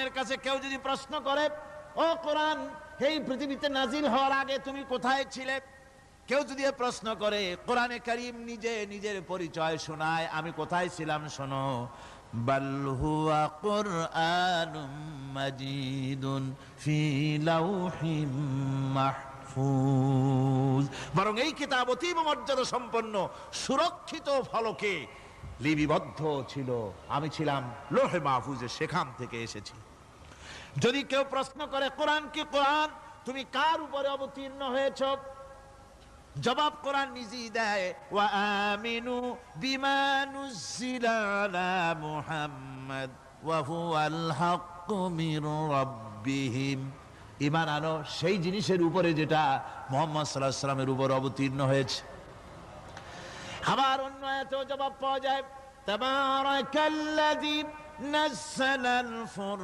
কোরআনের কাছে কেউ যদি প্রশ্ন করে, ও কোরআন, এই পৃথিবীতে নাজিল হওয়ার আগে তুমি কোথায় ছিলে? কেউ যদি প্রশ্ন করে, কোরআনে কারীম নিজে নিজের পরিচয় শোনায়, আমি কোথায় ছিলাম শোনো। বাল হুয়া কুরআনুম মাজিদুন ফি লাউহিম মাহফুজ, বরং এই কিতাব অতীব মর্যাদা সম্পন্ন সুরক্ষিত ফলকে লিপিবদ্ধ ছিল, আমি ছিলাম লৌহে মাহফুজে, সেখান থেকে এসেছি। যদি কেউ প্রশ্ন করে, কোরআন কি কোরআন, তুমি কার উপরে অবতীর্ণ হয়েছ? জবাব কোরআন নিজেই দেয়, ওয়া আমিনু বিমা নুজিলা আলা মুহাম্মাদ ওয়া হুয়াল হাক্কু মির রাব্বিহিম, ঈমান আনো সেই জিনিসের উপরে যেটা মুহাম্মদ সাল্লাল্লাহু আলাইহি ওয়াসাল্লামের উপর অবতীর্ণ হয়েছে। আবার অন্য আয়াতেও জবাব পাওয়া যায়, তাবারাকাল্লাযী নাযালাল ফুরকান